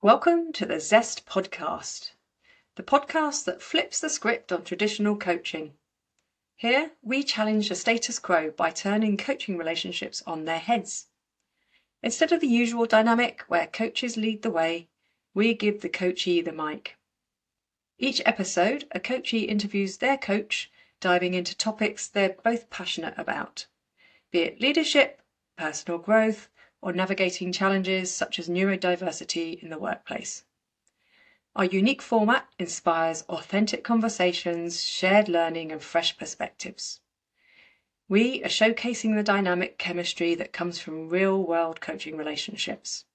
Welcome to the Zest podcast, the podcast that flips the script on traditional coaching. Here, we challenge the status quo by turning coaching relationships on their heads. Instead of the usual dynamic where coaches lead the way, we give the coachee the mic. Each episode, a coachee interviews their coach, diving into topics they're both passionate about, be it leadership, personal growth, or navigating challenges such as neurodiversity in the workplace. Our unique format inspires authentic conversations, shared learning, and fresh perspectives. We are showcasing the dynamic chemistry that comes from real-world coaching relationships.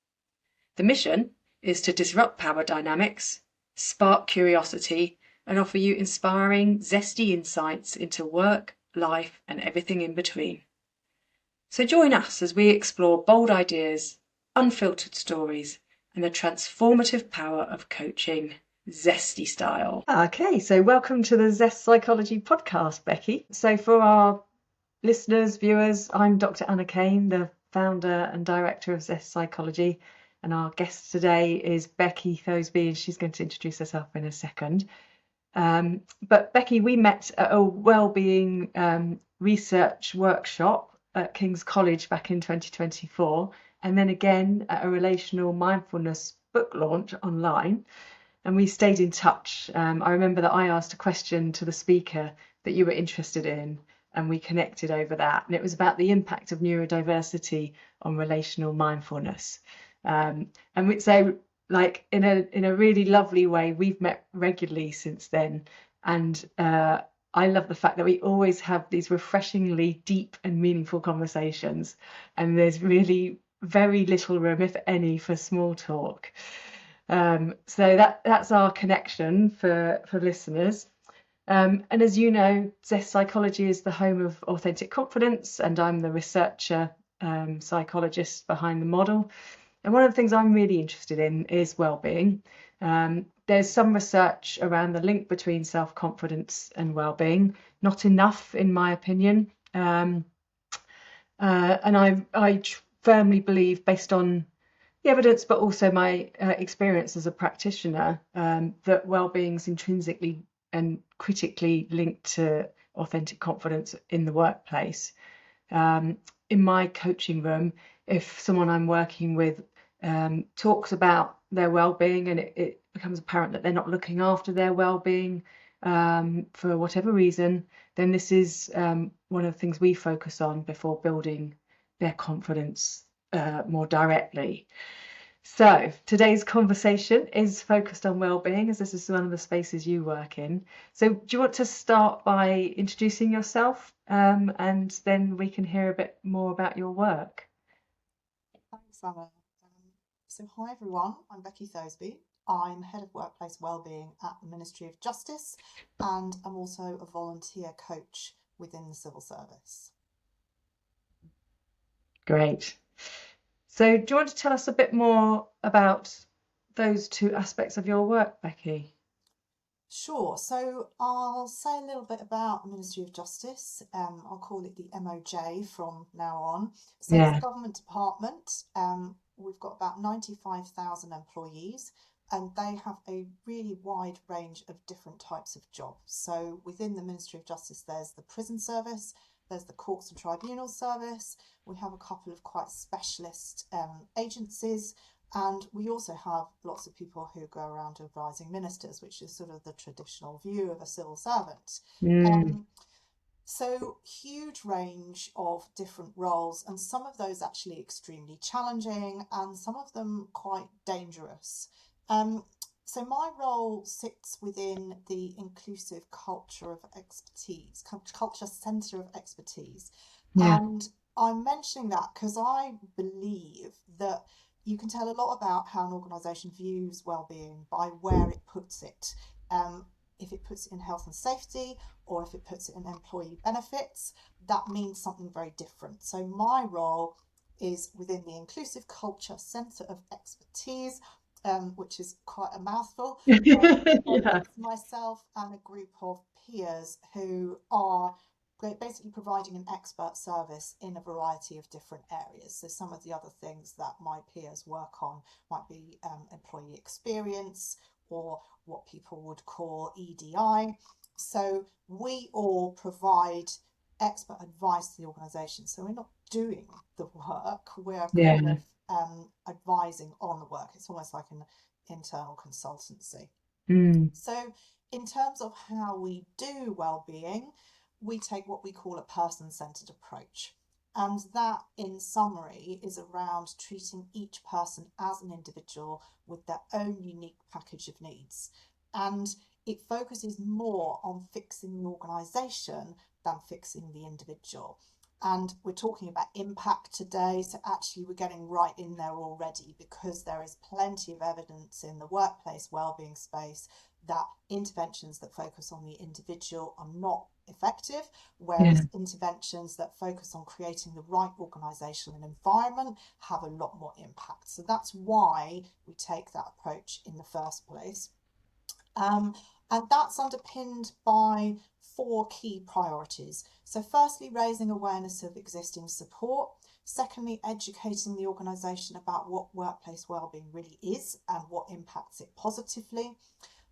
The mission is to disrupt power dynamics, spark curiosity, and offer you inspiring, zesty insights into work, life, and everything in between. So join us as we explore bold ideas, unfiltered stories, and the transformative power of coaching, zesty style. Okay, so welcome to the Zest Psychology podcast, Becky. So for our listeners, viewers, I'm Dr. Anna Kane, the founder and director of Zest Psychology, and our guest today is Becky Thoseby, and she's going to introduce herself in a second. But Becky, we met at a wellbeing research workshop at King's College back in 2024, and then again at a relational mindfulness book launch online, and we stayed in touch. I remember that I asked a question to the speaker that you were interested in, and we connected over that, and it was about the impact of neurodiversity on relational mindfulness. And we'd say, like, in a really lovely way, we've met regularly since then, and I love the fact that we always have these refreshingly deep and meaningful conversations, and there's really very little room, if any, for small talk. So that's our connection for listeners. And as you know, Zest Psychology is the home of authentic confidence, and I'm the researcher psychologist behind the model. And one of the things I'm really interested in is well-being. There's some research around the link between self-confidence and well-being, not enough in my opinion. And I firmly believe, based on the evidence, but also my experience as a practitioner, that well-being is intrinsically and critically linked to authentic confidence in the workplace. In my coaching room, if someone I'm working with talks about their well-being and it becomes apparent that they're not looking after their well-being for whatever reason, then this is one of the things we focus on before building their confidence more directly. So today's conversation is focused on well-being, as this is one of the spaces you work in. So do you want to start by introducing yourself, and then we can hear a bit more about your work? Thanks, Anna. So hi everyone, I'm Becky Thoseby. I'm Head of Workplace Wellbeing at the Ministry of Justice, and I'm also a volunteer coach within the civil service. Great. So do you want to tell us a bit more about those two aspects of your work, Becky? Sure. So I'll say a little bit about the Ministry of Justice. I'll call it the MOJ from now on. So It's a government department. We've got about 95,000 employees, and they have a really wide range of different types of jobs. So within the Ministry of Justice, there's the prison service, there's the courts and tribunals service. We have a couple of quite specialist agencies, and we also have lots of people who go around advising ministers, which is sort of the traditional view of a civil servant. So huge range of different roles, and some of those actually extremely challenging and some of them quite dangerous. So my role sits within the inclusive culture of expertise, culture centre of expertise. And I'm mentioning that because I believe that you can tell a lot about how an organisation views wellbeing by where it puts it. If it puts it in health and safety, or if it puts it in employee benefits, that means something very different. So my role is within the inclusive culture centre of expertise, which is quite a mouthful. It's myself and a group of peers who are basically providing an expert service in a variety of different areas. So some of the other things that my peers work on might be employee experience, or what people would call EDI. So we all provide expert advice to the organisation. So we're not doing the work, we're kind of advising on the work. It's almost like an internal consultancy. So in terms of how we do wellbeing, we take what we call a person-centred approach. And that, in summary, is around treating each person as an individual with their own unique package of needs. And it focuses more on fixing the organisation than fixing the individual. And we're talking about impact today, so actually we're getting right in there already, because there is plenty of evidence in the workplace wellbeing space that interventions that focus on the individual are not effective, whereas interventions that focus on creating the right organisational environment have a lot more impact. So that's why we take that approach in the first place. And that's underpinned by 4 key priorities. So firstly, raising awareness of existing support. Secondly, educating the organisation about what workplace wellbeing really is and what impacts it positively.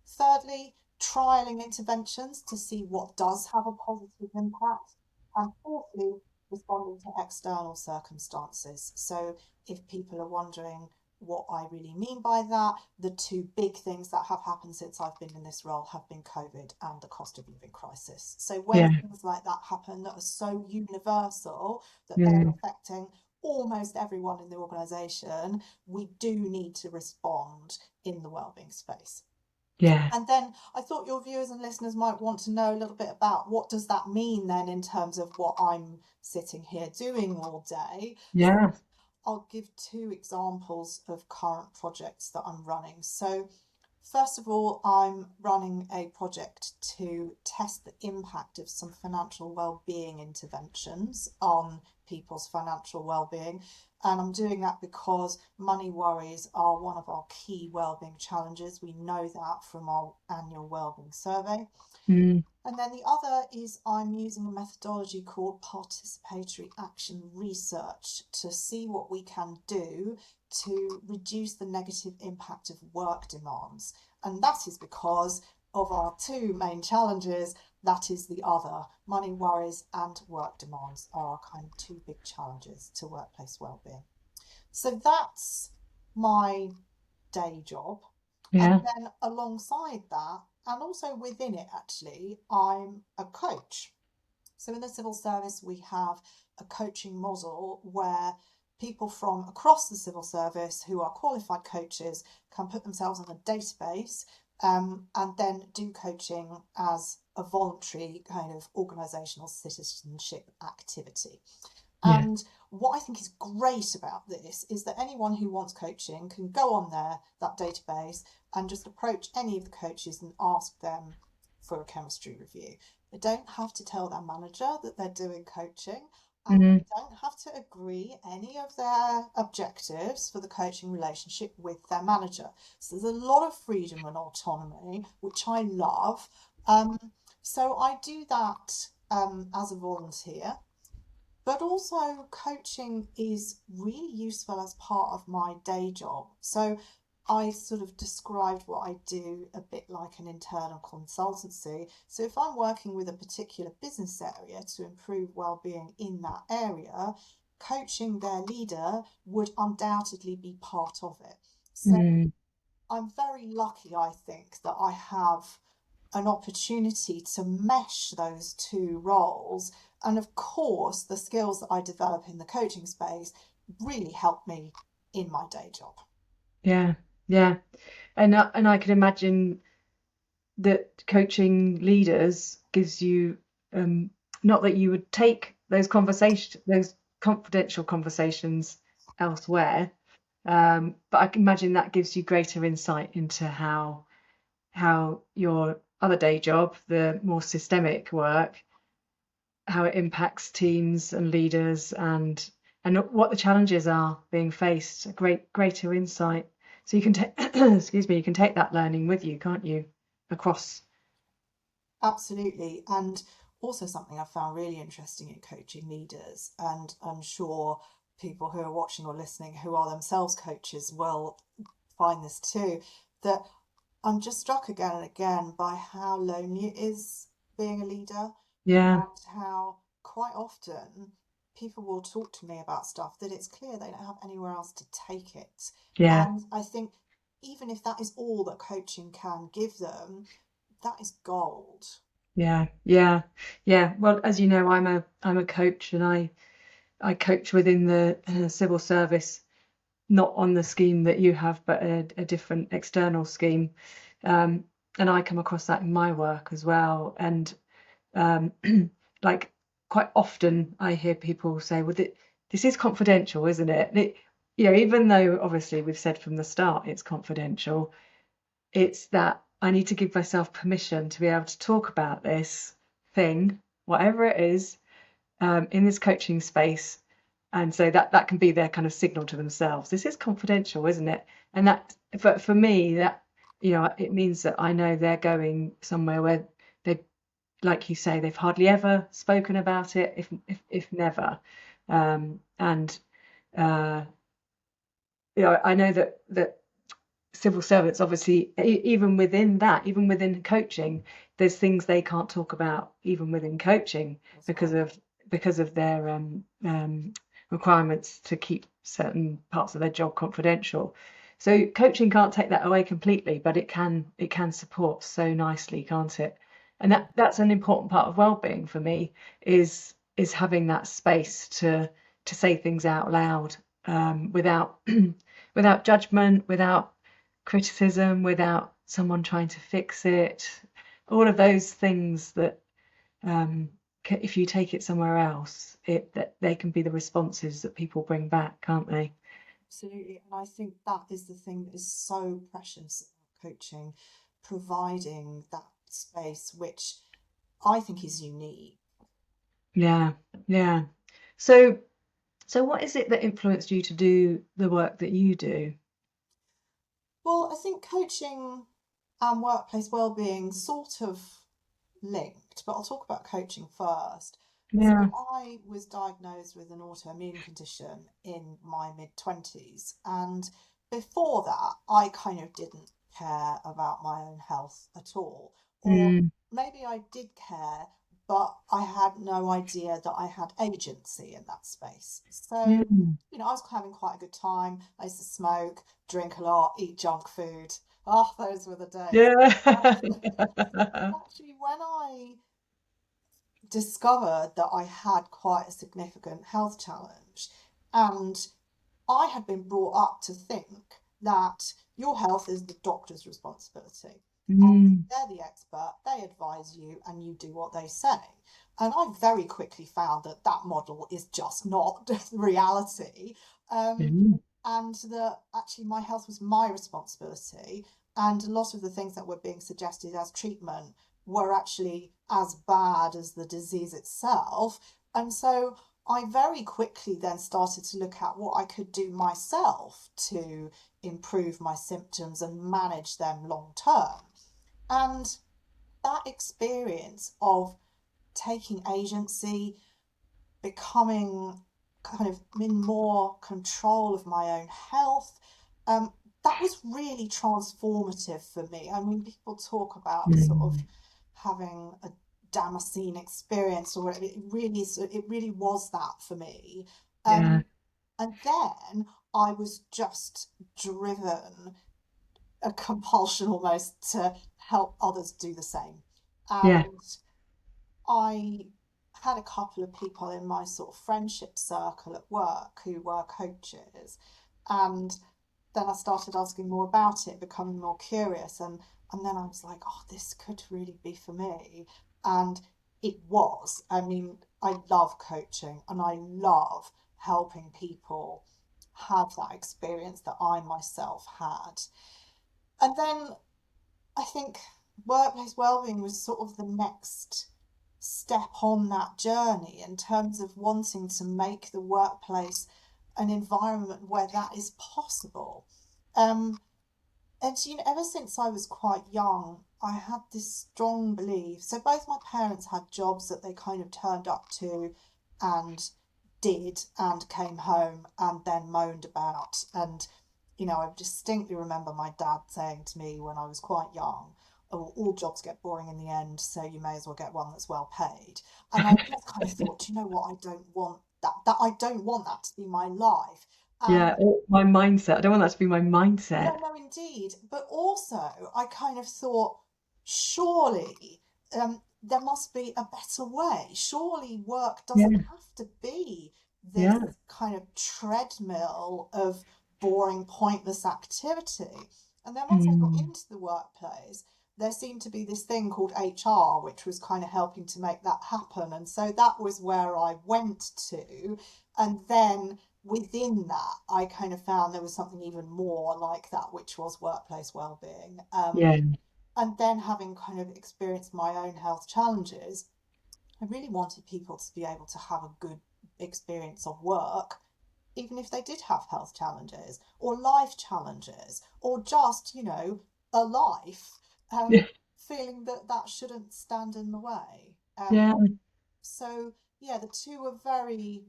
Thirdly, trialling interventions to see what does have a positive impact. And fourthly, responding to external circumstances. So if people are wondering what I really mean by that, the 2 big things that have happened since I've been in this role have been COVID and the cost of living crisis. So when things like that happen that are so universal that they're affecting almost everyone in the organisation, we do need to respond in the wellbeing space. And then I thought your viewers and listeners might want to know a little bit about what does that mean then in terms of what I'm sitting here doing all day. So I'll give 2 examples of current projects that I'm running. So first of all, I'm running a project to test the impact of some financial wellbeing interventions on people's financial wellbeing. And I'm doing that because money worries are one of our key wellbeing challenges. We know that from our annual wellbeing survey. And then the other is I'm using a methodology called participatory action research to see what we can do to reduce the negative impact of work demands. And that is because of our 2 main challenges. That is the other. Money worries and work demands are kind of 2 big challenges to workplace wellbeing. So that's my day job. And then alongside that, and also within it actually, I'm a coach. So in the civil service, we have a coaching model where people from across the civil service who are qualified coaches can put themselves on a database and then do coaching as a voluntary kind of organisational citizenship activity. And what I think is great about this is that anyone who wants coaching can go on that database and just approach any of the coaches and ask them for a chemistry review. They don't have to tell their manager that they're doing coaching, and they don't have to agree any of their objectives for the coaching relationship with their manager. So there's a lot of freedom and autonomy, which I love. So I do that as a volunteer. But also coaching is really useful as part of my day job. So I sort of described what I do a bit like an internal consultancy. So if I'm working with a particular business area to improve wellbeing in that area, coaching their leader would undoubtedly be part of it. So I'm very lucky, I think, that I have an opportunity to mesh those 2 roles. And of course, the skills that I develop in the coaching space really help me in my day job. And I can imagine that coaching leaders gives you not that you would take those confidential conversations elsewhere, but I can imagine that gives you greater insight into how your other day job, the more systemic work, how it impacts teams and leaders and what the challenges are being faced. Greater insight. So you can take you can take that learning with you, can't you, across? Absolutely. And also something I found really interesting in coaching leaders, and I'm sure people who are watching or listening who are themselves coaches will find this too, that I'm just struck again and again by how lonely it is being a leader, Yeah. and how quite often people will talk to me about stuff that it's clear they don't have anywhere else to take it. Yeah. And I think even if that is all that coaching can give them, that is gold. Yeah. Yeah. Yeah. Well, as you know, I'm a coach, and I coach within the civil service, not on the scheme that you have, but a different external scheme. And I come across that in my work as well. And um, like quite often I hear people say, well, this is confidential, isn't it? Even though obviously we've said from the start it's confidential, it's that I need to give myself permission to be able to talk about this thing, whatever it is, in this coaching space. And so that can be their kind of signal to themselves. This is confidential, isn't it? And that, but for me, that, it means that I know they're going somewhere where they, like you say, they've hardly ever spoken about it, if never. And I know that civil servants, obviously, even within that, even within coaching, there's things they can't talk about even within coaching That's because right. of their requirements to keep certain parts of their job confidential. So coaching can't take that away completely, but it can support so nicely, can't it? And that's an important part of well-being for me, is having that space to say things out loud, without without judgment, without criticism, without someone trying to fix it. All of those things that, um, if you take it somewhere else, that they can be the responses that people bring back, can't they? Absolutely. And I think that is the thing that is so precious about coaching, providing that space, which I think is unique. Yeah, yeah. So, so what is it that influenced you to do the work that you do? Well, I think coaching and workplace wellbeing sort of linked, but I'll talk about coaching first. So Yeah. I was diagnosed with an autoimmune condition in my mid-20s, and before that, I kind of didn't care about my own health at all. Or Mm, maybe I did care, but I had no idea that I had agency in that space. So, mm, I was having quite a good time. I used to smoke, drink a lot, eat junk food. Oh, those were the days. yeah. Actually, when I discovered that I had quite a significant health challenge, and I had been brought up to think that your health is the doctor's responsibility. And Mm, they're the expert, they advise you, and you do what they say. And I very quickly found that that model is just not the reality. mm, And that actually my health was my responsibility. And a lot of the things that were being suggested as treatment were actually as bad as the disease itself. And so I very quickly then started to look at what I could do myself to improve my symptoms and manage them long term. And that experience of taking agency, becoming kind of in more control of my own health, um, that was really transformative for me. I mean, people talk about sort of mm. having a Damascene experience, or whatever. It really was that for me. Yeah, And then I was just driven, a compulsion almost, to help others do the same. yeah. And I had a couple of people in my sort of friendship circle at work who were coaches. And then I started asking more about it, becoming more curious. And then I was like, oh, this could really be for me. And it was. I mean, I love coaching and I love helping people have that experience that I myself had. And then I think workplace wellbeing was sort of the next step on that journey in terms of wanting to make the workplace an environment where that is possible. Um, And ever since I was quite young, I had this strong belief. So both my parents had jobs that they kind of turned up to and did and came home and then moaned about. And, I distinctly remember my dad saying to me when I was quite young, oh, all jobs get boring in the end, so you may as well get one that's well paid. And I just kind of thought, you know what, I don't want that I don't want that to be my life. Yeah, or my mindset. I don't want that to be my No, mindset. no, indeed. But also, I kind of thought, surely there must be a better way. Surely work doesn't Yeah, have to be this yeah, kind of treadmill of boring, pointless activity. And then once I got mm, into the workplace, there seemed to be this thing called HR, which was kind of helping to make that happen. And so that was where I went to. And then within that, I kind of found there was something even more like that, which was workplace wellbeing. yeah, And then having kind of experienced my own health challenges, I really wanted people to be able to have a good experience of work, even if they did have health challenges or life challenges or just, a life, yeah, feeling that that shouldn't stand in the way. yeah, So, yeah, the two are very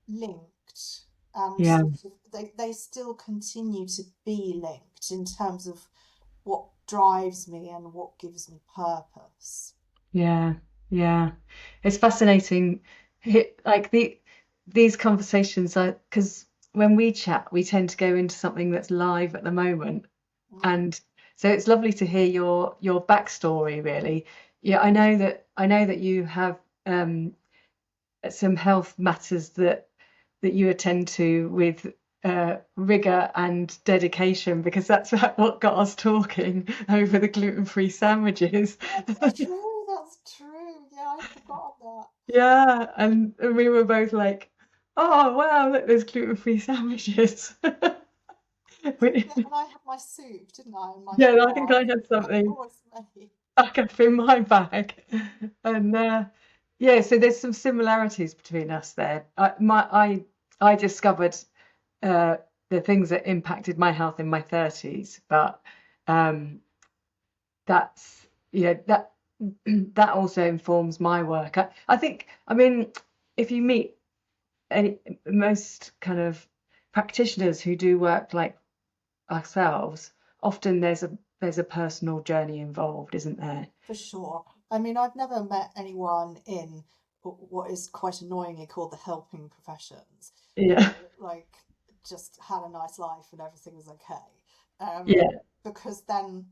linked and yeah, sort of they still continue to be linked in terms of what drives me and what gives me purpose. yeah, yeah. It's fascinating. Like these conversations are because when we chat, we tend to go into something that's live at the moment. Mm. And so it's lovely to hear your backstory, really. Yeah, I know that you have some health matters that you attend to with rigor and dedication, because that's what got us talking over the gluten-free sandwiches. That's true. That's true. Yeah, I forgot that. Yeah, and we were both like, "Oh wow, look, there's gluten-free sandwiches." Yeah, We- and I had my soup, didn't I? And my Yeah, I think I scarf had that I something always made. back up in my bag. And yeah, so there's some similarities between us there. I discovered uh, the things that impacted my health in my 30s, but um, that's that that also informs my work. I think, I mean, if you meet most kind of practitioners who do work like ourselves, often there's a personal journey involved, isn't there? For sure. I mean, I've never met anyone in what is quite annoyingly called the helping professions who, Yeah, like, just had a nice life and everything was okay. Um, yeah, because then,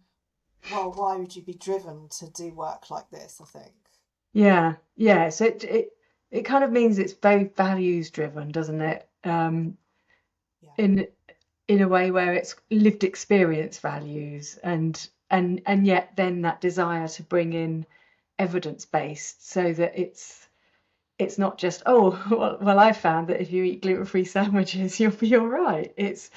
well, why would you be driven to do work like this, I think? yeah, yeah. So it kind of means it's very values driven, doesn't it? Yeah. In in a way where it's lived experience values, and yet then that desire to bring in evidence based, so that it's not just, oh, well, I found that if you eat gluten-free sandwiches you'll be all right. It's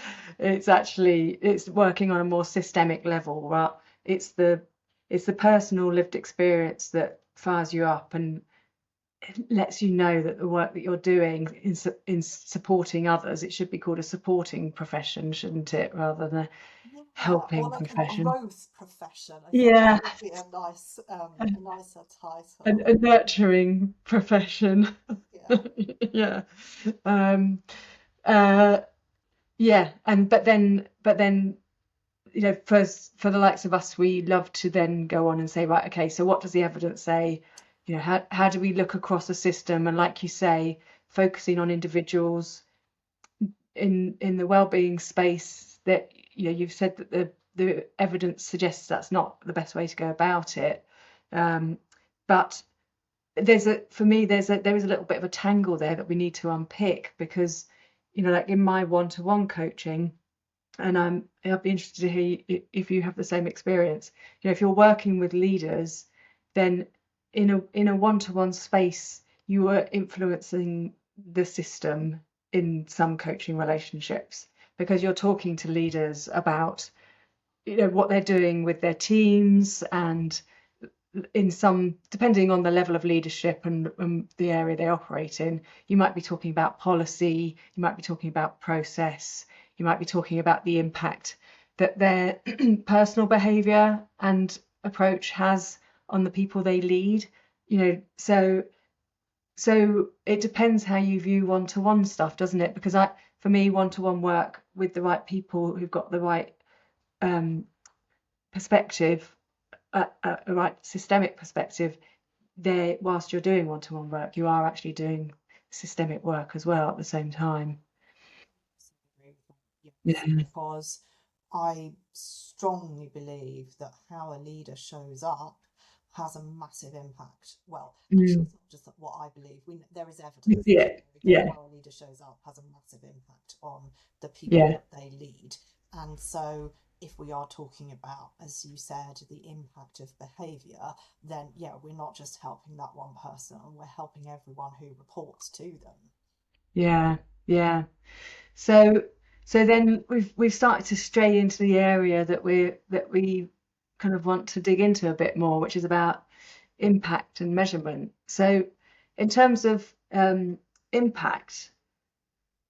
actually it's working on a more systemic level, right? It's the personal lived experience that fires you up and lets you know that the work that you're doing in supporting others, it should be called a supporting profession, shouldn't it, rather than a Yeah, or helping like a profession. growth profession. I think that Yeah, would be a nicer title. a nurturing profession. Yeah. Yeah. Um, uh, yeah, and but then for the likes of us, we love to then go on and say, right, okay, so what does the evidence say? How do we look across a system? And like you say, focusing on individuals in the well-being space, that you've said that the evidence suggests that's not the best way to go about it. But for me there is a little bit of a tangle there that we need to unpick, because like in my one-to-one coaching, and I'd be interested to hear if you have the same experience. If you're working with leaders, then in a one-to-one space, you are influencing the system in some coaching relationships, because you're talking to leaders about what they're doing with their teams, and in some, depending on the level of leadership and the area they operate in, you might be talking about policy, you might be talking about process, you might be talking about the impact that their personal behavior and approach has on the people they lead. So it depends how you view one-to-one stuff, doesn't it? Because for me, one-to-one work with the right people who've got the right perspective, a right systemic perspective, whilst you're doing one-to-one work, you are actually doing systemic work as well at the same time. Yes, because I strongly believe that how a leader shows up has a massive impact. Well, actually, it's not just what I believe. There is evidence that how a leader shows up has a massive impact on the people that they lead. And so if we are talking about, as you said, the impact of behaviour, then we're not just helping that one person, we're helping everyone who reports to them. Yeah. So then we've started to stray into the area that we kind of want to dig into a bit more, which is about impact and measurement. So in terms of impact,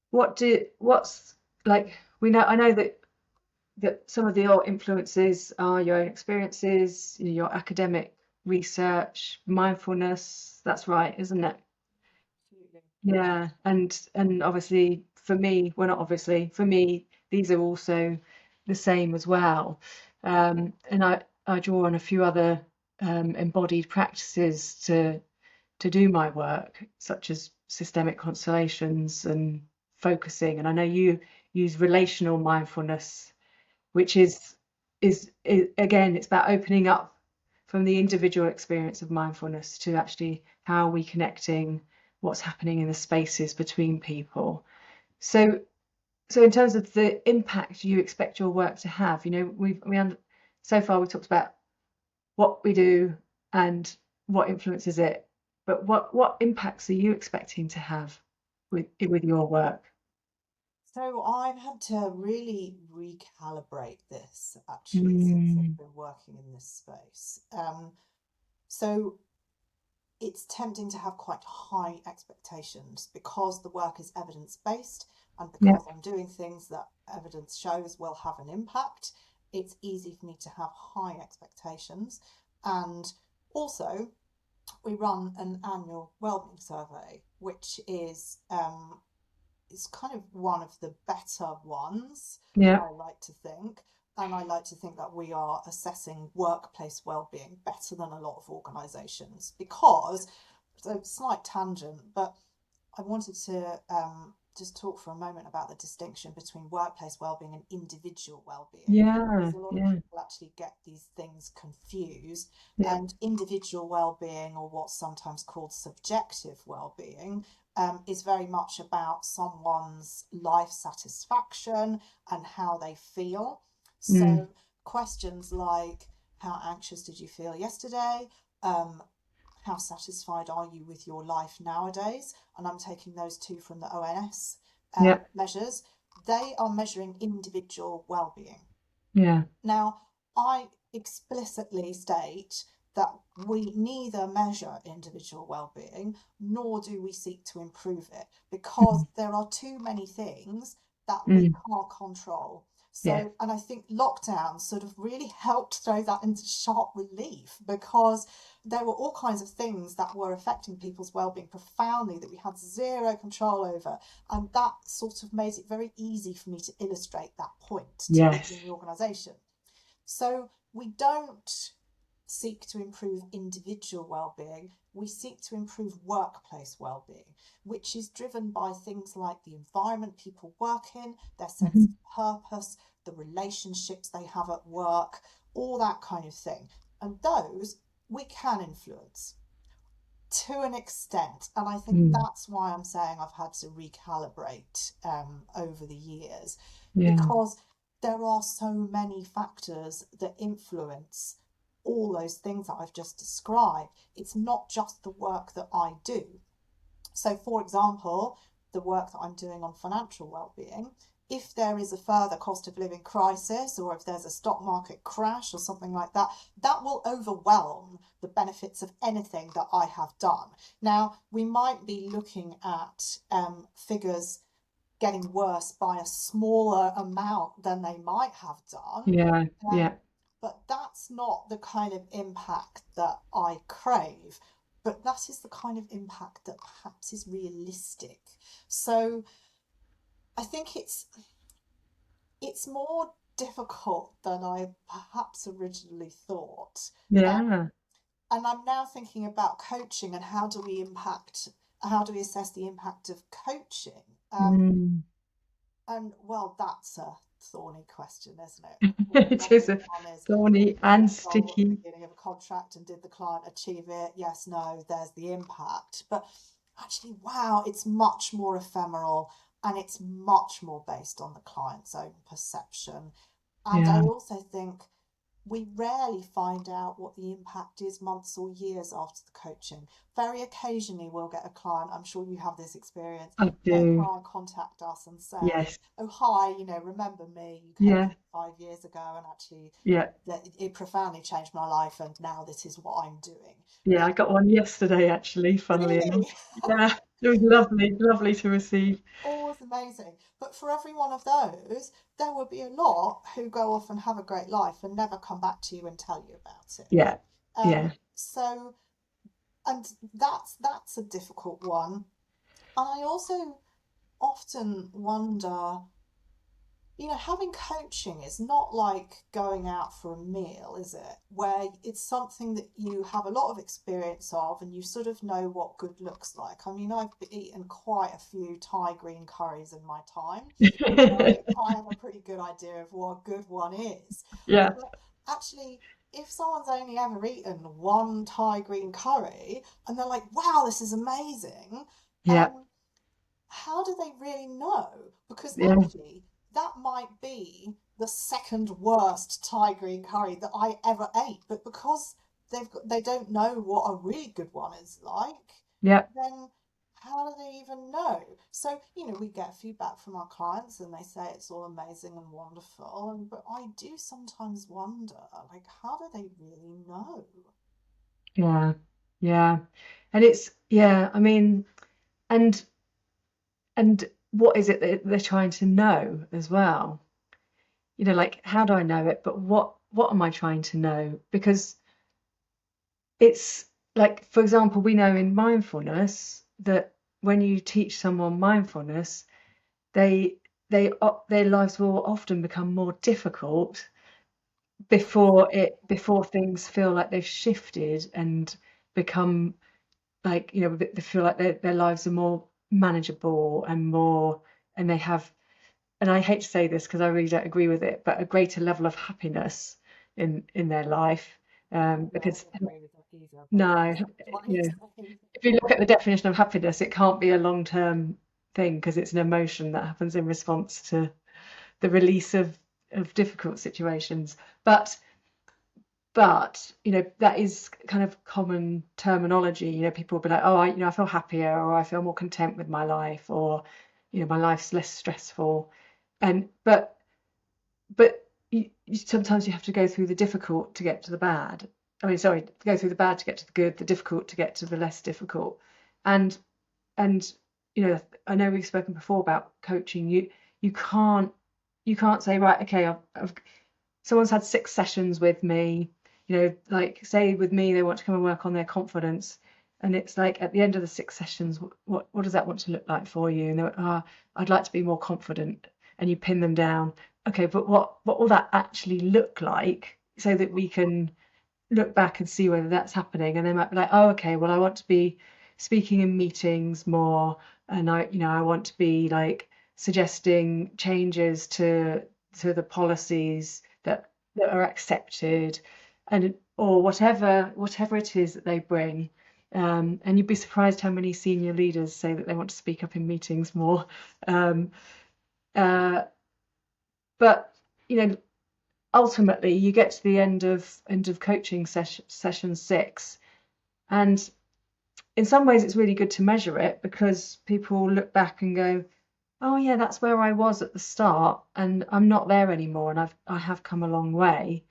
what's like, I know that some of your influences are your own experiences, your academic research, mindfulness. That's right, isn't it? Yeah, and obviously for me, well, not obviously for me, these are also the same as well. And I draw on a few other embodied practices to do my work, such as systemic constellations and focusing. And I know you use relational mindfulness, which is again, it's about opening up from the individual experience of mindfulness to actually how are we connecting, what's happening in the spaces between people. So in terms of the impact you expect your work to have, so far we've talked about what we do and what influences it, but what impacts are you expecting to have with your work? So I've had to really recalibrate this actually since I've been working in this space. So it's tempting to have quite high expectations because the work is evidence-based and because I'm doing things that evidence shows will have an impact. It's easy for me to have high expectations. And also, we run an annual wellbeing survey, which is kind of one of the better ones, I like to think. And I like to think that we are assessing workplace wellbeing better than a lot of organisations because, so slight tangent, but I wanted to just talk for a moment about the distinction between workplace wellbeing and individual wellbeing. Because a lot of people actually get these things confused. And individual wellbeing, or what's sometimes called subjective wellbeing, is very much about someone's life satisfaction and how they feel. So questions like, how anxious did you feel yesterday? How satisfied are you with your life nowadays? And I'm taking those two from the ONS measures. They are measuring individual well-being. Now, I explicitly state that we neither measure individual well-being nor do we seek to improve it because there are too many things that we can't control. So, and I think lockdown sort of really helped throw that into sharp relief because there were all kinds of things that were affecting people's well-being profoundly that we had zero control over. And that sort of made it very easy for me to illustrate that point to people in the organisation. So we don't seek to improve individual well-being, we seek to improve workplace well-being, which is driven by things like the environment people work in, their sense of purpose, the relationships they have at work, all that kind of thing. And those we can influence to an extent. And I think that's why I'm saying I've had to recalibrate over the years, because there are so many factors that influence all those things that I've just described. It's not just the work that I do. So, for example, the work that I'm doing on financial well-being, if there is a further cost of living crisis or if there's a stock market crash or something like that, that will overwhelm the benefits of anything that I have done. Now, we might be looking at figures getting worse by a smaller amount than they might have done. Yeah. Yeah. But that's not the kind of impact that I crave. But that is the kind of impact that perhaps is realistic. So I think it's more difficult than I perhaps originally thought. Yeah. And I'm now thinking about coaching and how do we assess the impact of coaching? Mm. And well, that's a thorny question, isn't it? It is a One is, thorny was and the goal at the sticky. beginning of a contract and did the client achieve it? Yes, no, there's the impact. But actually, wow, it's much more ephemeral and it's much more based on the client's own perception. And I Yeah. also think we rarely find out what the impact is months or years after the coaching. Very occasionally we'll get a client, I'm sure you have this experience, I get a do. client contact us and say, Yes. oh hi, remember me, you coached Yeah. me 5 years ago and actually Yeah. it profoundly changed my life and now this is what I'm doing. Yeah. I got one yesterday, actually, funnily enough. Really? Yeah. It was lovely, lovely to receive. Always amazing. But for every one of those, there will be a lot who go off and have a great life and never come back to you and tell you about it. Yeah. Yeah. So, and that's a difficult one. And I also often wonder, having coaching is not like going out for a meal, is it? Where it's something that you have a lot of experience of and you sort of know what good looks like. I mean, I've eaten quite a few Thai green curries in my time. I have a pretty good idea of what a good one is. Yeah. But actually, if someone's only ever eaten one Thai green curry and they're like, wow, this is amazing, Yeah. um, how do they really know? Because Yeah. actually, that might be the second worst Thai green curry that I ever ate. But because they don't know what a really good one is like, Yeah. then how do they even know? So, we get feedback from our clients and they say it's all amazing and wonderful. But I do sometimes wonder, like, how do they really know? Yeah. Yeah. And it's, yeah, I mean, and what is it that they're trying to know as well? Like, how do I know it? But what am I trying to know? Because it's like, for example, we know in mindfulness that when you teach someone mindfulness, they their lives will often become more difficult before things feel like they've shifted and become like, they feel like their lives are more manageable and more, and they have, and I hate to say this because I really don't agree with it, but a greater level of happiness in their life. Because no, if you look at the definition of happiness, it can't be a long-term thing because it's an emotion that happens in response to the release of difficult situations. But that is kind of common terminology. People will be like, oh, I feel happier, or I feel more content with my life, or my life's less stressful. And but sometimes you have to go through the difficult to get to the bad. I mean, sorry, to go through the bad to get to the good, the difficult to get to the less difficult. And and I know we've spoken before about coaching. You can't say, right, okay, someone's had 6 sessions with me, like say with me they want to come and work on their confidence, and it's like at the end of the 6 sessions, what does that want to look like for you? And they're like, I'd like to be more confident, and you pin them down. Okay, but what will that actually look like so that we can look back and see whether that's happening? And they might be like, oh, okay, well, I want to be speaking in meetings more, and I want to be like suggesting changes to the policies that are accepted, and or whatever it is that they bring. And you'd be surprised how many senior leaders say that they want to speak up in meetings more. Um, uh, but ultimately, you get to the end of coaching session 6, and in some ways, it's really good to measure it because people look back and go, oh yeah, that's where I was at the start, and I'm not there anymore, and I have come a long way.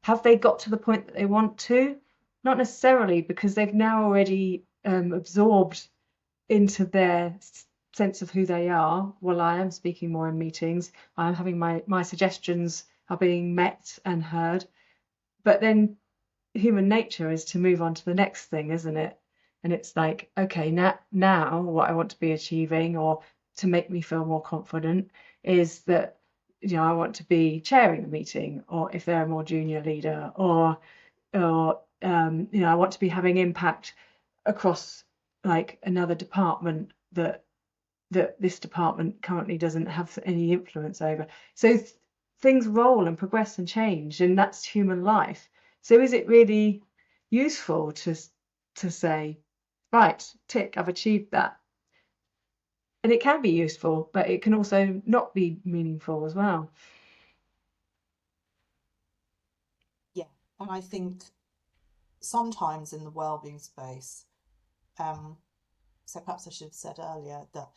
Have they got to the point that they want to? Not necessarily, because they've now already absorbed into sense of who they are. Well, I am speaking more in meetings. I'm having my suggestions are being met and heard. But then human nature is to move on to the next thing, isn't it? And it's like, okay, now what I want to be achieving, or to make me feel more confident, is that, I want to be chairing the meeting, or if they're a more junior leader, or I want to be having impact across like another department that this department currently doesn't have any influence over. So things roll and progress and change, and that's human life. So is it really useful to say, right, tick, I've achieved that? And it can be useful, but it can also not be meaningful as well. Yeah, and I think sometimes in the wellbeing space, so perhaps I should have said earlier that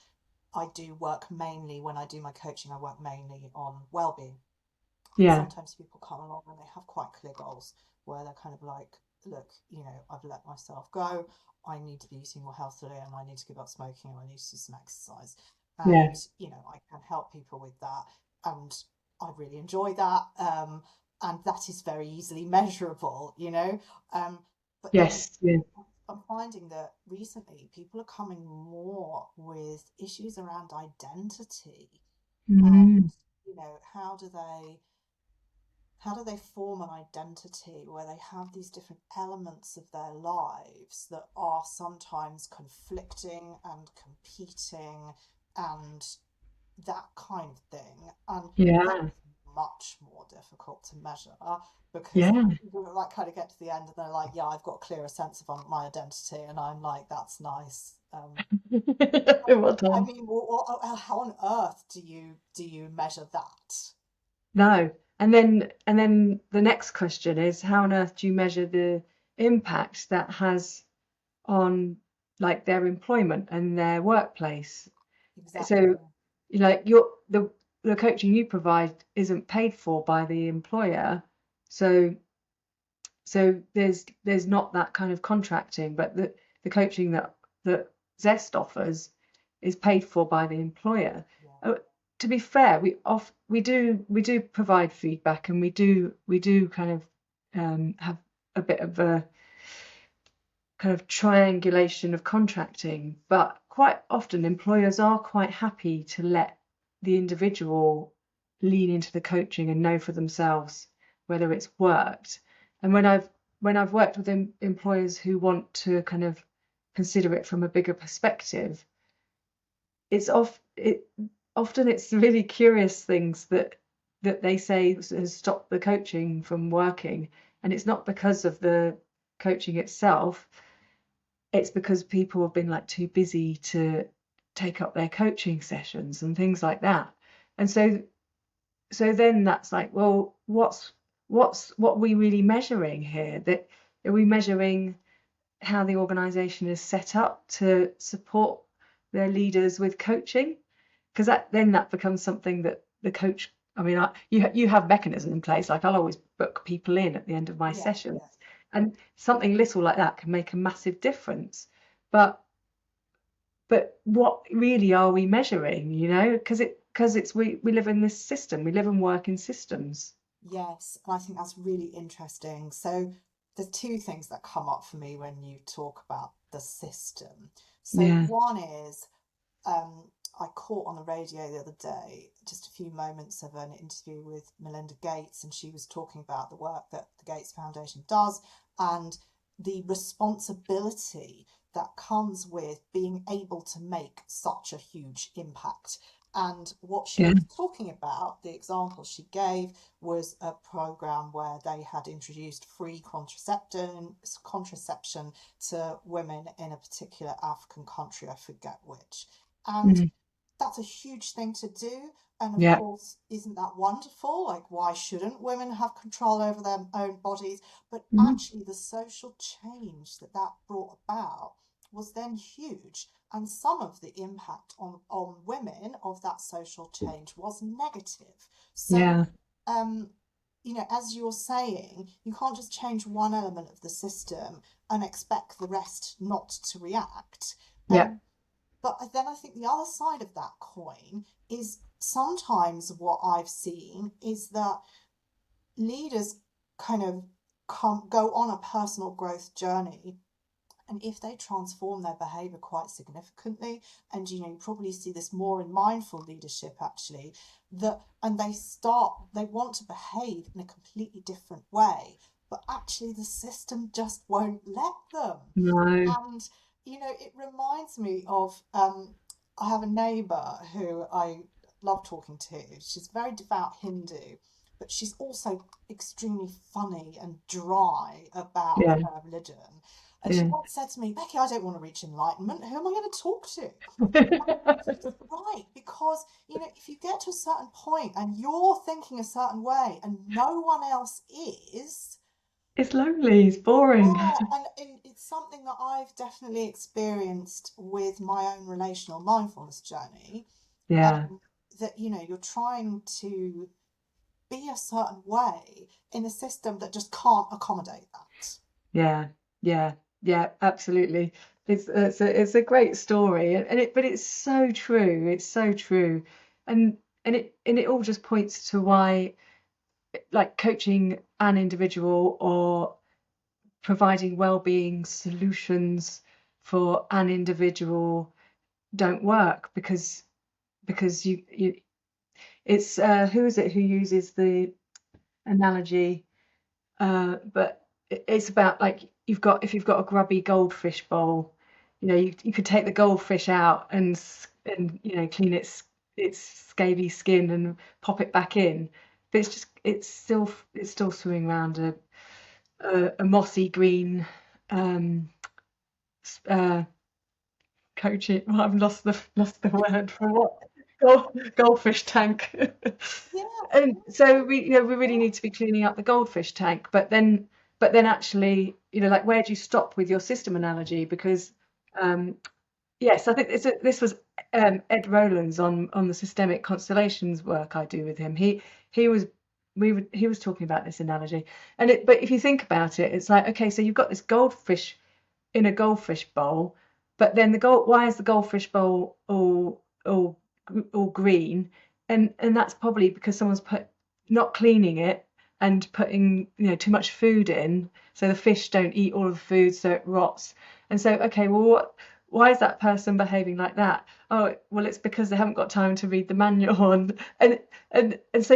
I do work mainly, when I do my coaching, I work mainly on wellbeing. And Yeah, sometimes people come along and they have quite clear goals where they're kind of like, look, I've let myself go. I need to be eating more healthily, and I need to give up smoking, and I need to do some exercise. yeah, And, I can help people with that. And I really enjoy that. And that is very easily measurable. But then yes, yeah. I'm finding that recently people are coming more with issues around identity, Mm, and how do they form an identity where they have these different elements of their lives that are sometimes conflicting and competing and that kind of thing. And that yeah, is much more difficult to measure, because yeah. people like kind of get to the end and they're like, yeah, I've got a clearer sense of my identity, and I'm like, that's nice. Well I done. mean, how on earth do you measure that? No. And then the next question is, how on earth do you measure the impact that has on like their employment and their workplace? Exactly. So, like the coaching you provide isn't paid for by the employer. So there's not that kind of contracting, but the coaching that Zest offers is paid for by the employer. Yeah. Uh, to be fair, we do provide feedback, and we do kind of have a bit of a kind of triangulation of contracting, but quite often employers are quite happy to let the individual lean into the coaching and know for themselves whether it's worked. And when I've worked with employers who want to kind of consider it from a bigger perspective, often it's really curious things that they say has stopped the coaching from working, and it's not because of the coaching itself. It's because people have been like too busy to take up their coaching sessions and things like that. And so then that's like, well, what are we really measuring here? That are we measuring how the organization is set up to support their leaders with coaching? Because that becomes something that the coach, I mean, you have mechanism in place. Like, I'll always book people in at the end of my Yeah, sessions, yeah. and something little like that can make a massive difference. But what really are we measuring? Because we live in this system. We live and work in systems. Yes, and I think that's really interesting. So there's two things that come up for me when you talk about the system. So Yeah, one is, I caught on the radio the other day just a few moments of an interview with Melinda Gates, and she was talking about the work that the Gates Foundation does and the responsibility that comes with being able to make such a huge impact. And what she yeah, was talking about, the example she gave, was a program where they had introduced free contraception to women in a particular African country, I forget which. And mm, that's a huge thing to do. And of yeah, course, isn't that wonderful? Like, why shouldn't women have control over their own bodies? But mm, actually, the social change that brought about was then huge. And some of the impact on women of that social change was negative. So, yeah, um, as you're saying, you can't just change one element of the system and expect the rest not to react. yeah, Um, But then I think the other side of that coin is sometimes what I've seen is that leaders kind of go on a personal growth journey, and if they transform their behavior quite significantly, and you probably see this more in mindful leadership actually, and they want to behave in a completely different way, but actually the system just won't let them. No. And it reminds me of I have a neighbour who I love talking to. She's very devout Hindu, but she's also extremely funny and dry about Yeah. her religion. And she Yeah. once said to me, Becky, I don't want to reach enlightenment. Who am I going to talk to? She's right, because if you get to a certain point and you're thinking a certain way and no one else is, It's lonely, it's boring. and it's something that I've definitely experienced with my own relational mindfulness journey. Yeah. That you're trying to be a certain way in a system that just can't accommodate that. Yeah. Yeah. Yeah, absolutely. It's a great story, but it's so true. It's so true. And it all just points to why, like, coaching an individual or providing well-being solutions for an individual don't work, because you it's who is it who uses the analogy, but it's about, like, if you've got a grubby goldfish bowl, you could take the goldfish out and clean its scaly skin and pop it back in, but it's still swimming around a mossy green, um uh coaching well, I've lost the word for what, goldfish tank. Yeah, And so we really need to be cleaning up the goldfish tank, but then actually, like, where do you stop with your system analogy? Because yes, I think this was Ed Rowlands on the systemic constellations work I do with him. He was talking about this analogy, but if you think about it, it's like, okay, so you've got this goldfish in a goldfish bowl, but then why is the goldfish bowl all green? And that's probably because someone's not cleaning it and putting too much food in, so the fish don't eat all of the food, so it rots. And so, okay, well, why is that person behaving like that? Oh, well, it's because they haven't got time to read the manual. And so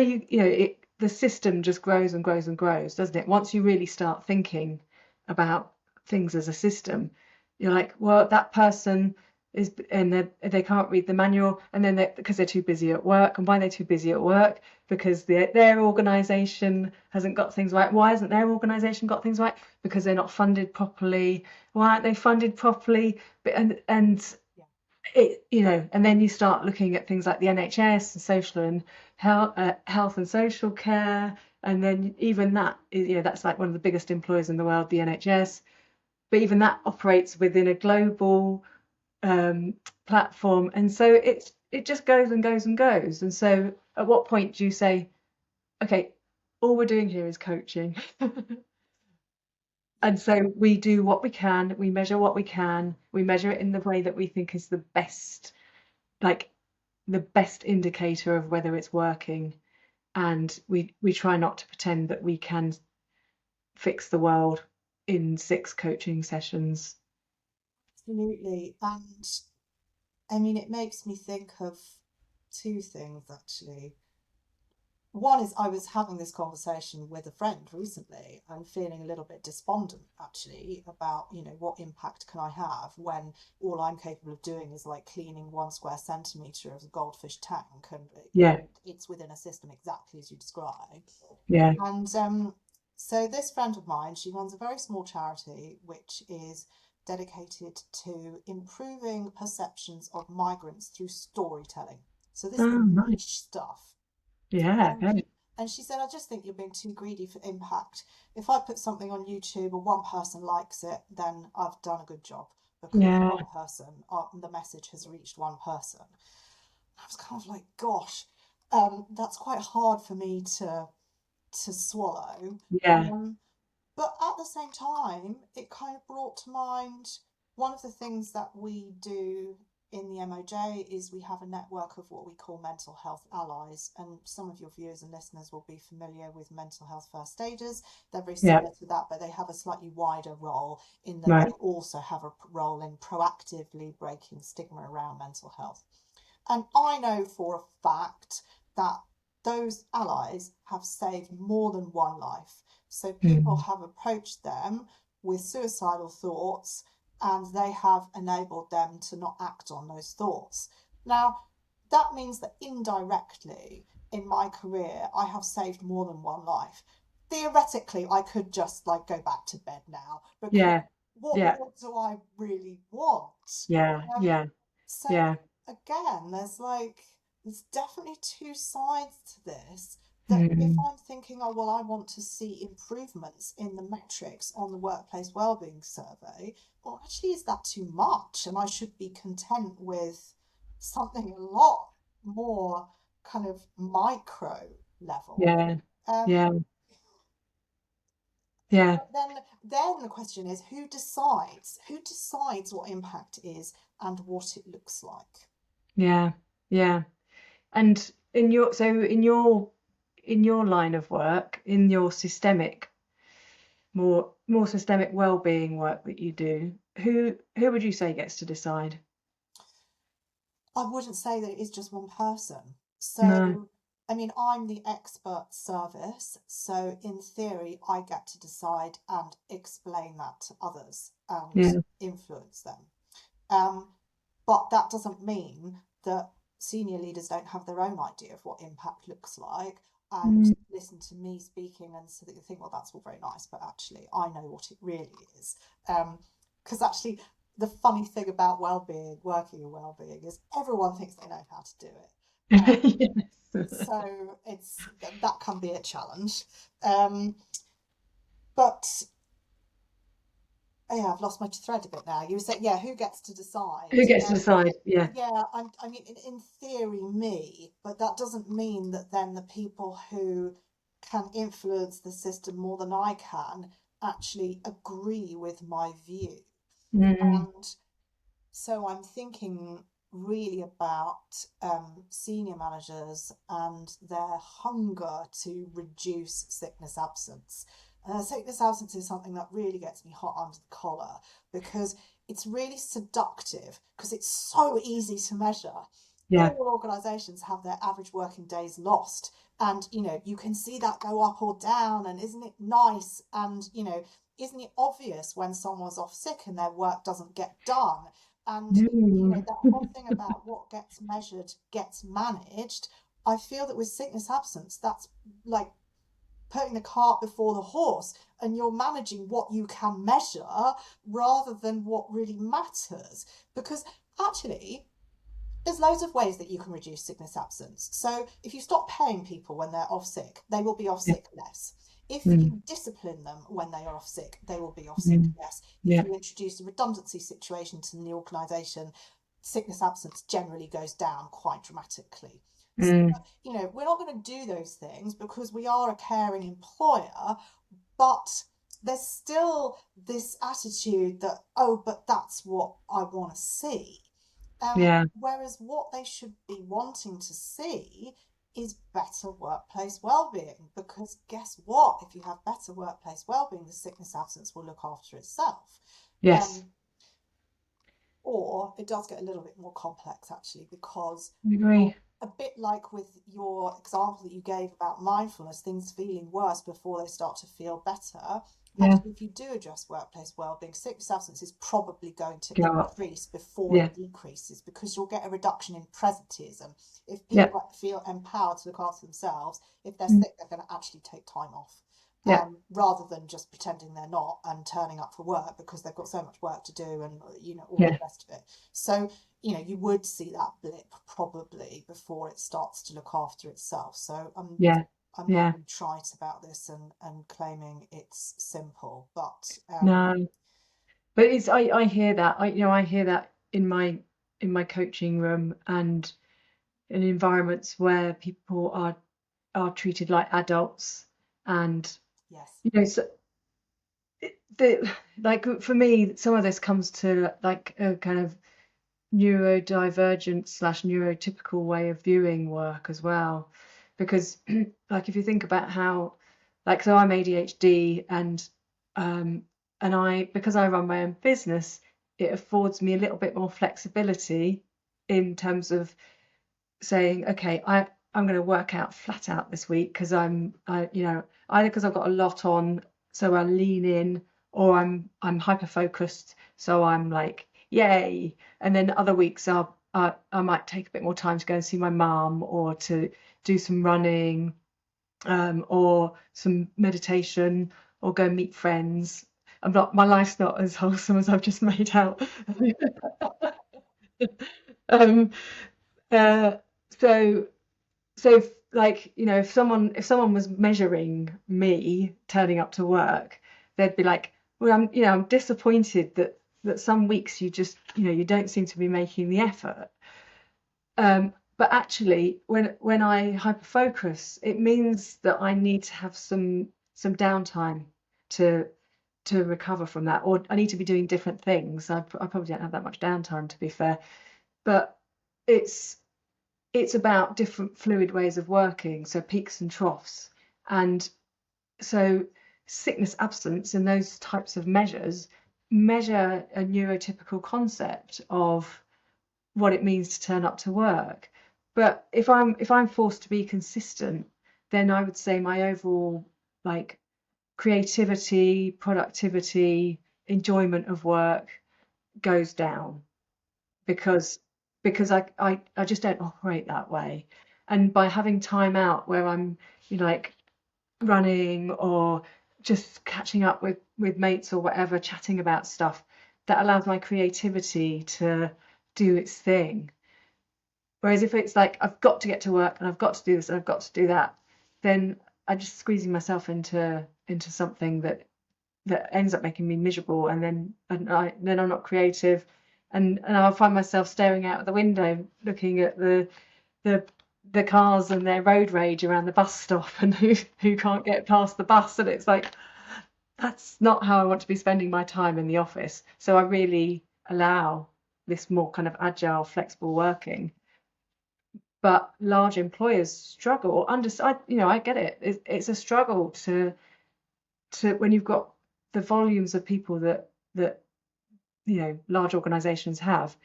the system just grows and grows and grows, doesn't it? Once you really start thinking about things as a system, you're like, well, that person is, and they can't read the manual, and then because they're too busy at work. And why are they too busy at work? Because their organization hasn't got things right. Why hasn't their organization got things right? Because they're not funded properly. Why aren't they funded properly? But and it, and then you start looking at things like the NHS and social and health and social care, and then even that is, that's like one of the biggest employers in the world, the NHS. But even that operates within a global platform, and so it just goes and goes and goes. And so, at what point do you say, okay, all we're doing here is coaching? And so we do what we can, we measure what we can, we measure it in the way that we think is the best, like the best indicator of whether it's working, and we try not to pretend that we can fix the world in 6 coaching sessions. absolutely. And I mean, it makes me think of two things actually. One is I was having this conversation with a friend recently and feeling a little bit despondent actually about, what impact can I have when all I'm capable of doing is like cleaning 1 square centimetre of a goldfish tank, and Yeah, it's within a system exactly as you describe. yeah. And so this friend of mine, she runs a very small charity which is dedicated to improving perceptions of migrants through storytelling. So this is Oh, nice. niche stuff. Yeah, And okay. she said, I just think you're being too greedy for impact. If I put something on YouTube and one person likes it, then I've done a good job because Yeah, one person, the message has reached one person. I was kind of like, gosh, that's quite hard for me to swallow. yeah, But at the same time, it kind of brought to mind one of the things that we do in the MOJ is we have a network of what we call mental health allies, and some of your viewers and listeners will be familiar with mental health first aiders. They're very Yeah. similar to that, but they have a slightly wider role in that Right. they also have a role in proactively breaking stigma around mental health. And I know for a fact that those allies have saved more than one life. So people have approached them with suicidal thoughts, and they have enabled them to not act on those thoughts. Now, that means that indirectly in my career, I have saved more than one life. Theoretically, I could just like go back to bed now, because Yeah. what Yeah. more do I really want? Yeah. Yeah. So Yeah. again, there's definitely two sides to this. That if Mm. I'm thinking, oh, well, I want to see improvements in the metrics on the workplace wellbeing survey, well, actually, is that too much? And I should be content with something a lot more kind of micro level. Yeah. Um, Yeah. Yeah. then the question is, who decides? Who decides what impact is and what it looks like? Yeah. Yeah. And in your line of work, in your more systemic well-being work that you do, who would you say gets to decide? I wouldn't say that it is just one person. No. So, I mean, I'm the expert service. So, in theory, I get to decide and explain that to others and Yeah. influence them. But that doesn't mean that senior leaders don't have their own idea of what impact looks like and Mm. listen to me speaking and so that you think, well, that's all very nice, but actually, I know what it really is. Because actually, the funny thing about well-being, working in well-being, is everyone thinks they know how to do it. Yes. So that can be a challenge. But oh, yeah, I've lost my thread a bit now. You said, yeah, who gets to decide? Who gets to decide? Yeah. Yeah, I mean, in theory, me, but that doesn't mean that then the people who can influence the system more than I can actually agree with my view. Mm. And so I'm thinking really about senior managers and their hunger to reduce sickness absence. Sickness absence is something that really gets me hot under the collar because it's really seductive because it's so easy to measure. Yeah. All organisations have their average working days lost, and you can see that go up or down. And isn't it nice? And isn't it obvious when someone's off sick and their work doesn't get done? And Mm. that whole thing about what gets measured gets managed. I feel that with sickness absence, that's like putting the cart before the horse, and you're managing what you can measure rather than what really matters. Because actually, there's loads of ways that you can reduce sickness absence. So if you stop paying people when they're off sick, they will be off Yeah. sick less. If Mm. you discipline them when they are off sick, they will be off sick Mm. less. If Yeah. you introduce a redundancy situation to the organisation, sickness absence generally goes down quite dramatically. So, Mm. we're not going to do those things because we are a caring employer, but there's still this attitude that, oh, but that's what I want to see. Yeah. Whereas what they should be wanting to see is better workplace well-being, because guess what? If you have better workplace well-being, the sickness absence will look after itself. Yes. Um, or it does get a little bit more complex actually, because I agree. a bit like with your example that you gave about mindfulness, things feeling worse before they start to feel better. Yeah. Actually, if you do address workplace wellbeing, sickness absence is probably going to Go up. increase before Yeah. it decreases, because you'll get a reduction in presenteeism. If Yeah. people feel empowered to look after themselves, if they're Mm. sick, they're going to actually take time off. Yeah. Rather than just pretending they're not and turning up for work because they've got so much work to do and all Yeah. the rest of it. So you would see that blip probably before it starts to look after itself. So Yeah. I'm Yeah. not being trite about this and claiming it's simple, but No. But I hear that. I hear that in my coaching room and in environments where people are treated like adults, and yes, so like for me some of this comes to like a kind of neurodivergent slash neurotypical way of viewing work as well. Because like if you think about how, like, so I'm ADHD, and because I run my own business, it affords me a little bit more flexibility in terms of saying, okay, I'm going to work out flat out this week because either because I've got a lot on, so I lean in, or I'm hyper focused, so I'm like, yay. And then other weeks I might take a bit more time to go and see my mum, or to do some running, or some meditation, or go meet friends. My life's not as wholesome as I've just made out. um, uh, so like, if someone was measuring me turning up to work, they'd be like, well, I'm disappointed that some weeks you don't seem to be making the effort. But actually, when I hyper focus, it means that I need to have some downtime to recover from that, or I need to be doing different things. I probably don't have that much downtime, to be fair, but it's about different fluid ways of working, so peaks and troughs. And so sickness absence and those types of measures measure a neurotypical concept of what it means to turn up to work. But if I'm forced to be consistent, then I would say my overall, like, creativity, productivity, enjoyment of work goes down, because I just don't operate that way. And by having time out where I'm, like, running, or just catching up with mates or whatever, chatting about stuff, that allows my creativity to do its thing. Whereas if it's like I've got to get to work and I've got to do this and I've got to do that, then I'm just squeezing myself into something that ends up making me miserable, and then I'm not creative, and I'll find myself staring out of the window looking at the the cars and their road rage around the bus stop, and who can't get past the bus, and it's like, that's not how I want to be spending my time in the office. So I really allow this more kind of agile, flexible working. But large employers struggle, or I get it. It's a struggle to when you've got the volumes of people that large organizations have.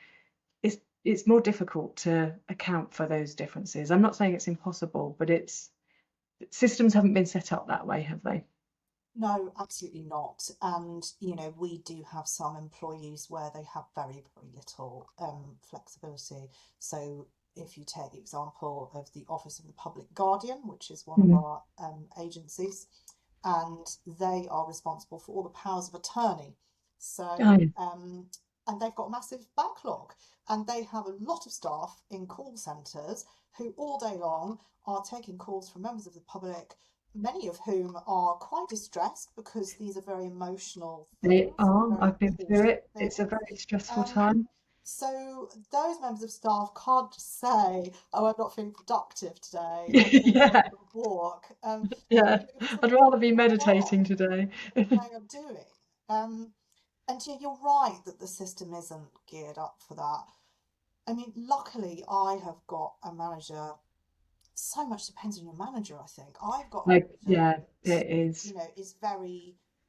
It's more difficult to account for those differences. I'm not saying it's impossible, but systems haven't been set up that way, have they? No, absolutely not. And, we do have some employees where they have very, very little flexibility. So if you take the example of the Office of the Public Guardian, which is one of Mm. our agencies, and they are responsible for all the powers of attorney. Oh, So, and they've got a massive backlog, and they have a lot of staff in call centres who all day long are taking calls from members of the public, many of whom are quite distressed because these are very emotional they things, are. very I've been through important it. It's a things. very stressful Um, time. so those members of staff can't just say, "Oh, I'm not feeling productive today. I'm going to go Yeah, for a walk," yeah. because I'd something's rather be gone meditating wrong today. with what they are doing. And yeah, you're right that the system isn't geared up for that. I mean, luckily, I have got a manager. So much depends on your manager, I think. I've got a Like, manager yeah, that, it is. is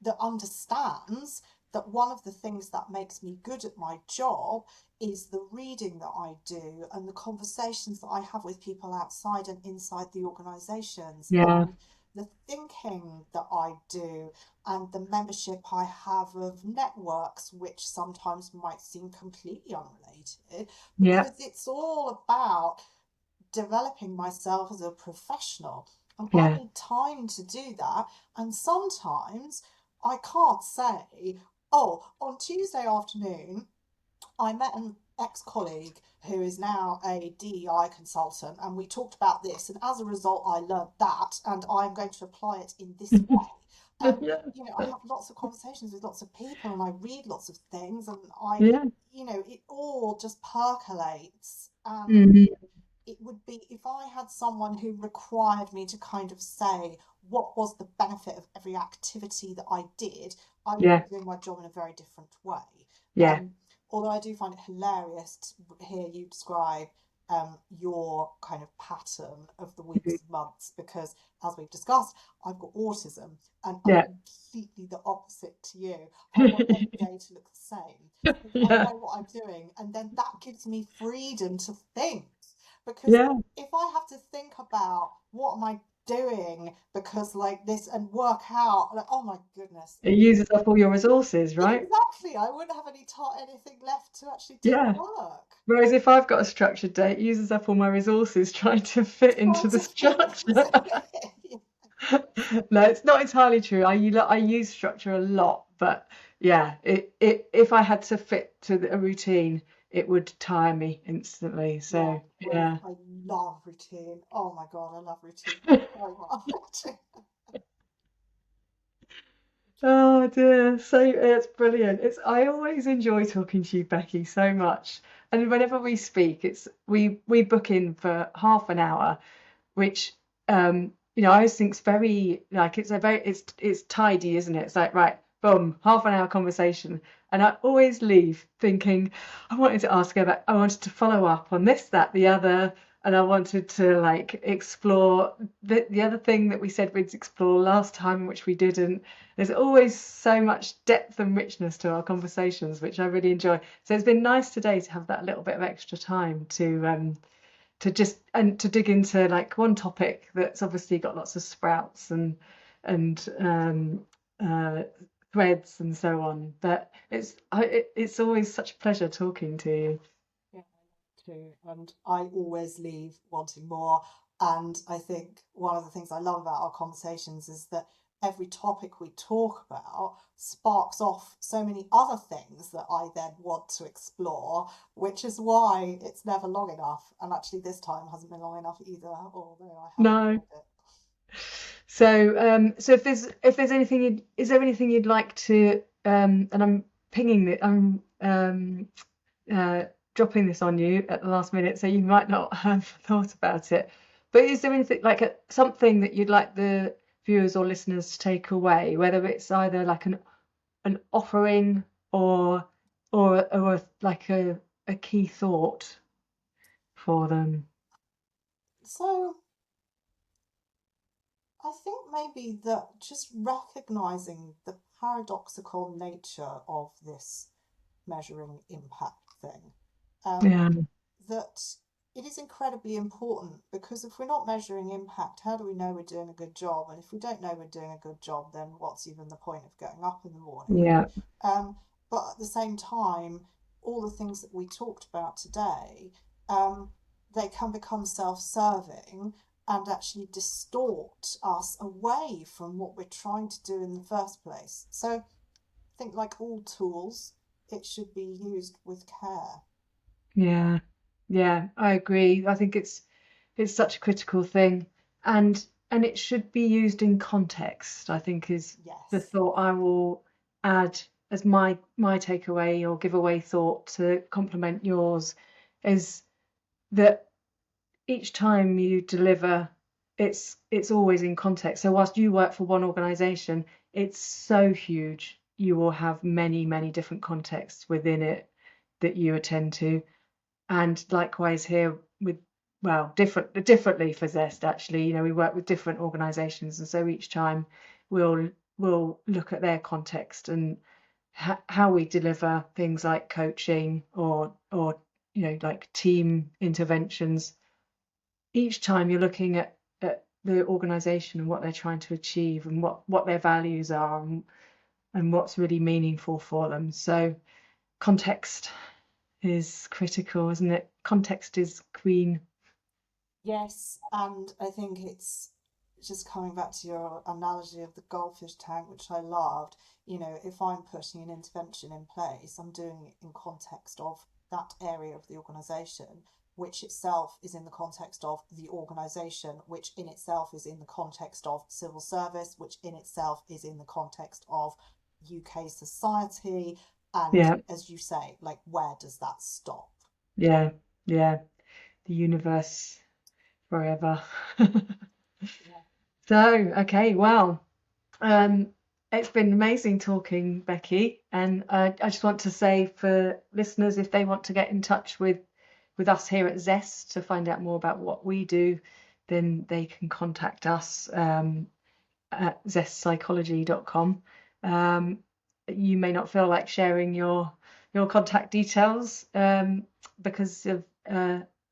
that understands that one of the things that makes me good at my job is the reading that I do and the conversations that I have with people outside and inside the organisations, Yeah, and the thinking that I do, and the membership I have of networks, which sometimes might seem completely unrelated, yeah, because it's all about developing myself as a professional. And I yeah. need time to do that. And sometimes I can't say, "Oh, on Tuesday afternoon, I met an ex-colleague who is now a DEI consultant, and we talked about this, and as a result, I learned that, and I'm going to apply it in this way." Yeah, I have lots of conversations with lots of people, and I read lots of things, and yeah. it all just percolates. And Mhm. it would be if I had someone who required me to kind of say what was the benefit of every activity that I did, I would Yeah, be doing my job in a very different way. yeah, Um, although I do find it hilarious to hear you describe your kind of pattern of the weeks and months, because as we've discussed, I've got autism and I'm Yeah. completely the opposite to you. I want every day to look the same because I Yeah. know what I'm doing, and then that gives me freedom to think. Because Yeah. if I have to think about what am I doing because like this and work out, like, oh my goodness. It uses up all your resources, right? Exactly. I wouldn't have anything left to actually do Yeah. work. Whereas if I've got a structured day, it uses up all my resources trying to fit into Trying the to fit structure. into it. No, it's not entirely true. I use structure a lot, but yeah, if I had to fit to a routine, it would tire me instantly. Yeah, So whereas yeah. I love routine. Oh my God, I love routine so much. Oh dear, so it's brilliant. I always enjoy talking to you, Becky, so much. And whenever we speak, we book in for half an hour, which I always think's very like it's tidy, isn't it? It's like right, boom, half an hour conversation, and I always leave thinking I wanted to ask her that, I wanted to follow up on this, that, the other, and I wanted to like explore the other thing that we said we'd explore last time, which we didn't. There's always so much depth and richness to our conversations, which I really enjoy. So it's been nice today to have that little bit of extra time to just and to dig into like one topic that's obviously got lots of sprouts and threads and so on. But it's always such a pleasure talking to you. Yeah, too. And I always leave wanting more. And I think one of the things I love about our conversations is that every topic we talk about sparks off so many other things that I then want to explore, which is why it's never long enough. And actually, this time hasn't been long enough either, although I have No. enjoyed it. So if there's anything is there anything you'd like to and I'm pinging it uh, dropping this on you at the last minute, so you might not have thought about it. But is there anything like something that you'd like the viewers or listeners to take away, whether it's either like an offering or like a key thought for them? So I think maybe that just recognizing the paradoxical nature of this measuring impact thing. Um, Yeah, that it is incredibly important, because if we're not measuring impact, how do we know we're doing a good job? And if we don't know we're doing a good job, then what's even the point of getting up in the morning? yeah, But at the same time, all the things that we talked about today, um, they can become self-serving and actually distort us away from what we're trying to do in the first place. So I think, like all tools, it should be used with care. yeah, yeah. I agree. I think it's such a critical thing, and it should be used in context, I think is the Yes. thought I will add as my takeaway or giveaway thought to complement yours, is that each time you deliver, it's always in context. So whilst you work for one organization, it's so huge. You will have many different contexts within it that you attend to. And likewise here with, well, differently for Zest actually. We work with different organizations, and so each time we'll we'll look at their context and how we deliver things like coaching or like team interventions. Each time you're looking at the organization and what they're trying to achieve and what their values are and what's really meaningful for them. So context is critical, isn't it? Context is queen. Yes, and I think it's just coming back to your analogy of the goldfish tank, which I loved. If I'm putting an intervention in place, I'm doing it in context of that area of the organisation, which itself is in the context of the organisation, which in itself is in the context of civil service, which in itself is in the context of UK society. And Yeah, as you say, like, where does that stop? yeah, yeah. The universe forever. Yeah. So, okay, well, um, It's been amazing talking, Becky. And I just want to say for listeners, if they want to get in touch with us here at Zest to find out more about what we do, then they can contact us at zestpsychology.com. You may not feel like sharing your contact details because of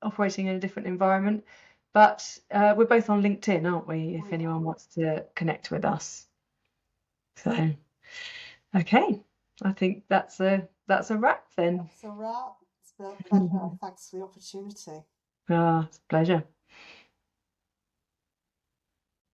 operating in a different environment, but we're both on LinkedIn, aren't we? If anyone wants to connect with us. So, okay, I think that's a wrap then. That's a wrap. It's been a pleasure. Thanks for the opportunity. It's a pleasure.